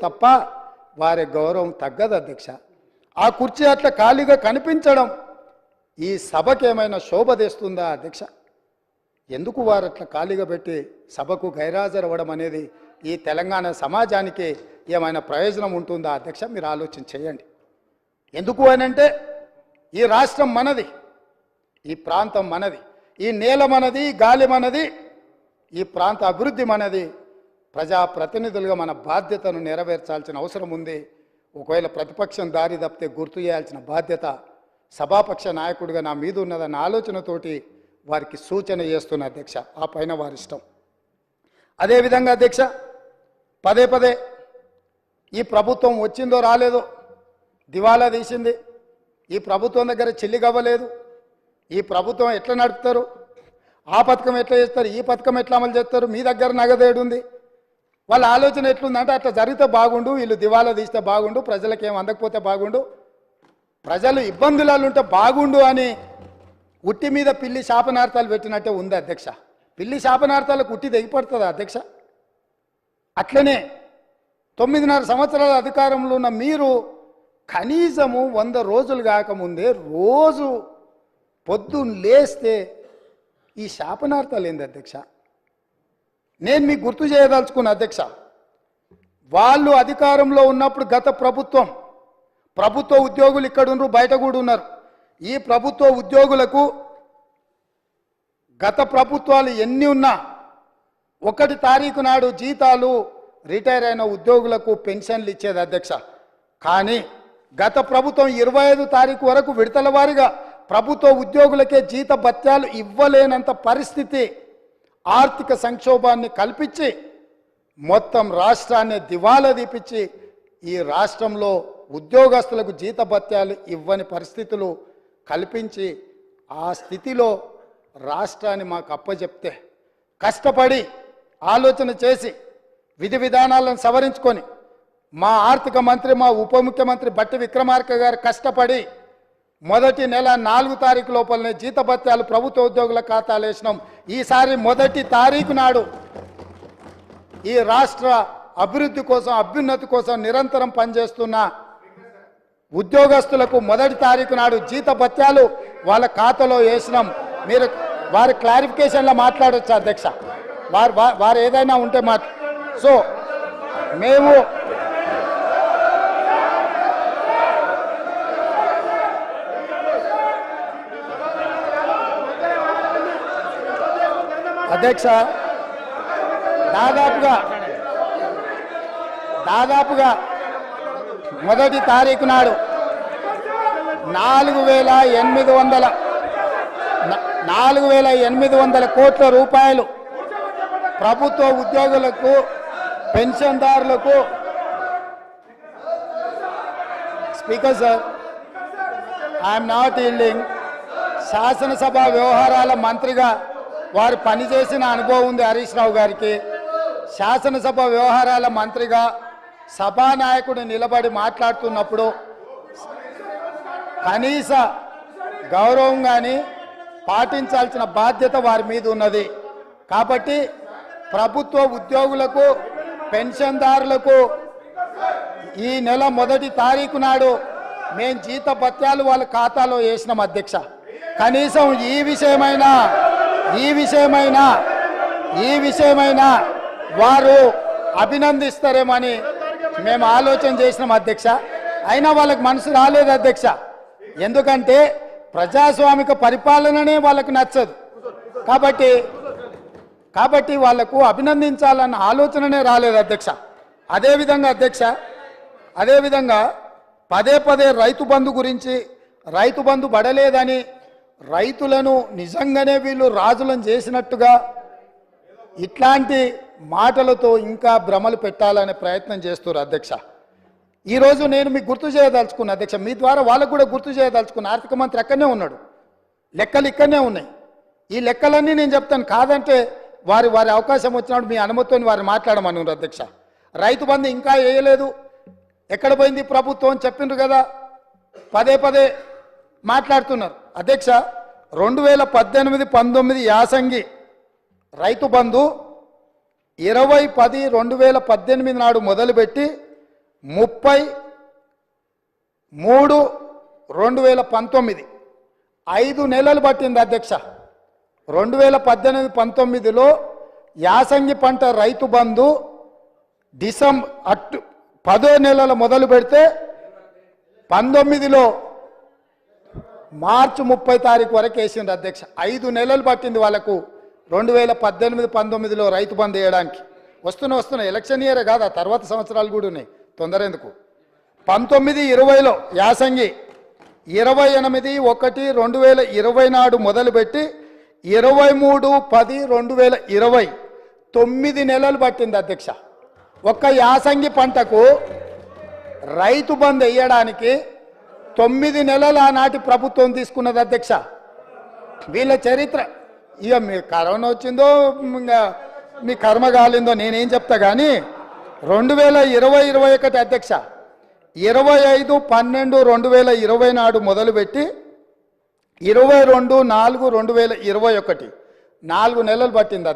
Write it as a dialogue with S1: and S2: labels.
S1: తప్ప వారి గౌరవం తగ్గదు అధ్యక్ష. ఆ కుర్చీ అట్లా ఖాళీగా కనిపించడం ఈ సభకి ఏమైనా శోభ తెస్తుందా అధ్యక్ష? ఎందుకు వారు అట్లా ఖాళీగా పెట్టి సభకు గైరాజరవ్వడం అనేది ఈ తెలంగాణ సమాజానికి ఏమైనా ప్రయోజనం ఉంటుందా అధ్యక్ష? మీరు ఆలోచన చేయండి. ఎందుకు అనంటే ఈ రాష్ట్రం మనది, ఈ ప్రాంతం మనది, ఈ నేల మనది, గాలి మనది, ఈ ప్రాంత అభివృద్ధి మనది. ప్రజాప్రతినిధులుగా మన బాధ్యతను నెరవేర్చాల్సిన అవసరం ఉంది. ఒకవేళ ప్రతిపక్షం దారి తప్పితే గుర్తు చేయాల్సిన బాధ్యత సభాపక్ష నాయకుడిగా నా మీద ఉన్నదన్న ఆలోచనతోటి వారికి సూచన చేస్తున్న అధ్యక్ష. ఆ పైన వారి ఇష్టం. అదేవిధంగా అధ్యక్ష, పదే పదే ఈ ప్రభుత్వం వచ్చిందో రాలేదో దివాలా తీసింది, ఈ ప్రభుత్వం దగ్గర చిల్లిగవ్వలేదు, ఈ ప్రభుత్వం ఎట్లా నడుపుతారు, ఆ పథకం ఎట్లా చేస్తారు, ఈ పథకం ఎట్లా అమలు చేస్తారు, మీ దగ్గర నగదేడుంది, వాళ్ళ ఆలోచన ఎట్లుందంటే అట్లా జరిగితే బాగుండు, వీళ్ళు దివాలా తీస్తే బాగుండు, ప్రజలకు ఏం అందకపోతే బాగుండు, ప్రజలు ఇబ్బందులలో ఉంటే బాగుండు అని ఉట్టి మీద పిల్లి శాపనార్థాలు పెట్టినట్టే ఉంది అధ్యక్ష. పిల్లి శాపనార్థాలకు ఉట్టి తెగిపడుతుందా అధ్యక్ష? అట్లనే 9.5 సంవత్సరాల అధికారంలో ఉన్న మీరు కనీసము 100 రోజులు కాకముందే రోజు పొద్దున్న లేస్తే ఈ శాపనార్థాలు ఏంది అధ్యక్ష? నేను మీకు గుర్తు చేయదలుచుకున్న అధ్యక్ష, వాళ్ళు అధికారంలో ఉన్నప్పుడు గత ప్రభుత్వ ఉద్యోగులు ఇక్కడ ఉన్నారు, బయట కూడా ఉన్నారు. ఈ ప్రభుత్వ ఉద్యోగులకు గత ప్రభుత్వాలు ఎన్ని ఉన్నా 1 తారీఖు నాడు జీతాలు రిటైర్ అయిన ఉద్యోగులకు పెన్షన్లు ఇచ్చేది అధ్యక్ష. కానీ గత ప్రభుత్వం 25 తారీఖు వరకు విడతల వారీగా ప్రభుత్వ ఉద్యోగులకే జీత భత్యాలు ఇవ్వలేనంత పరిస్థితి, ఆర్థిక సంక్షోభాన్ని కల్పించి మొత్తం రాష్ట్రాన్ని దివాలా తీపించి ఈ రాష్ట్రంలో ఉద్యోగస్తులకు జీత భత్యాలు ఇవ్వని పరిస్థితులు కల్పించి ఆ స్థితిలో రాష్ట్రాన్ని మాకు అప్పచెప్తే కష్టపడి ఆలోచన చేసి విధి విధానాలను సవరించుకొని మా ఆర్థిక మంత్రి, మా ఉప ముఖ్యమంత్రి బట్టి విక్రమార్క గారు కష్టపడి మొదటి నెల 4 తారీఖు లోపలనే జీత భత్యాలు ప్రభుత్వ ఉద్యోగుల ఖాతాలు వేసినాం. ఈసారి 1 తారీఖు నాడు ఈ రాష్ట్ర అభివృద్ధి కోసం, అభ్యున్నతి కోసం నిరంతరం పనిచేస్తున్న ఉద్యోగస్తులకు 1 తారీఖు నాడు జీత భత్యాలు వాళ్ళ ఖాతాలో వేసినాం. మీరు వారి క్లారిఫికేషన్లో మాట్లాడొచ్చు అధ్యక్ష, వారు ఏదైనా ఉంటే సో మేము అధ్యక్ష దాదాపుగా 1 తారీఖు నాడు 4,800 కోట్ల రూపాయలు ప్రభుత్వ ఉద్యోగులకు, పెన్షన్దారులకు. Speaker sir, I'm not yielding. శాసనసభ వ్యవహారాల మంత్రిగా వారు పనిచేసిన అనుభవం ఉంది హరీష్ రావు గారికి. శాసనసభ వ్యవహారాల మంత్రిగా సభానాయకుడు నిలబడి మాట్లాడుతున్నప్పుడు కనీస గౌరవం కానీ పాటించాల్సిన బాధ్యత వారి మీద ఉన్నది. కాబట్టి ప్రభుత్వ ఉద్యోగులకు, పెన్షన్దారులకు ఈ నెల 1 తారీఖు నాడు మేము జీత భత్యాలు వాళ్ళ ఖాతాలో వేసినాం అధ్యక్ష. కనీసం ఈ విషయమైనా వారు అభినందిస్తారేమని మేము ఆలోచన చేసినాం అధ్యక్ష. అయినా వాళ్ళకి మనసు రాలేదు అధ్యక్ష. ఎందుకంటే ప్రజాస్వామిక పరిపాలననే వాళ్ళకు నచ్చదు. కాబట్టి వాళ్లకు అభినందించాలన్న ఆలోచననే రాలేదు అధ్యక్ష. అదేవిధంగా పదే రైతు బంధు గురించి, రైతు బంధు పడలేదని, రైతులను నిజంగానే వీళ్ళు రాజులను చేసినట్టుగా ఇట్లాంటి మాటలతో ఇంకా భ్రమలు పెట్టాలనే ప్రయత్నం చేస్తున్నారు అధ్యక్ష. ఈరోజు నేను మీకు గుర్తు చేయదలుచుకున్నా అధ్యక్ష, మీ ద్వారా వాళ్ళకు కూడా గుర్తు చేయదలుచుకున్నా. ఆర్థిక మంత్రి అక్కడనే ఉన్నాడు, లెక్కలు ఇక్కడనే ఉన్నాయి. ఈ లెక్కలన్నీ నేను చెప్తాను, కాదంటే వారి అవకాశం వచ్చినప్పుడు మీ అనుమతితో వారు మాట్లాడమన్నారు అధ్యక్ష. రైతు బంధు ఇంకా వేయలేదు, ఎక్కడ పోయింది ప్రభుత్వం అని చెప్పిండ్రు కదా, పదే మాట్లాడుతున్నారు అధ్యక్ష. 2018-19 యాసంగి రైతు బంధు 20/10/2018 నాడు మొదలుపెట్టి 30/3/2019 5 నెలలు పట్టింది అధ్యక్ష. 2018-19లో యాసంగి పంట రైతు బంధు డిసెంబర్ 10 నెలలు మొదలు పెడితే 19లో మార్చి 30 తారీఖు వరకు వేసింది అధ్యక్ష. 5 నెలలు పట్టింది వాళ్ళకు 2018-19లో రైతు బంధు వేయడానికి. వస్తున్నా ఎలక్షన్ ఇయరే కాదు, ఆ తర్వాత సంవత్సరాలు కూడా ఉన్నాయి, తొందర ఎందుకు. 19-20లో యాసంగి 28/1/2020 నాడు మొదలుపెట్టి 23/10/2020 9 నెలలు పట్టింది అధ్యక్ష. ఒక్క యాసంగి పంటకు రైతు బంధు వేయడానికి 9 నెలలు ఆనాటి ప్రభుత్వం తీసుకున్నది అధ్యక్ష. వీళ్ళ చరిత్ర ఇక మీ కరోనా వచ్చిందో ఇంకా మీ కర్మ కాలిందో నేనేం చెప్తా కానీ 2020-21 అధ్యక్ష 25/12/2020 నాడు మొదలుపెట్టి 22/4/2021 4 నెలలు పట్టింది.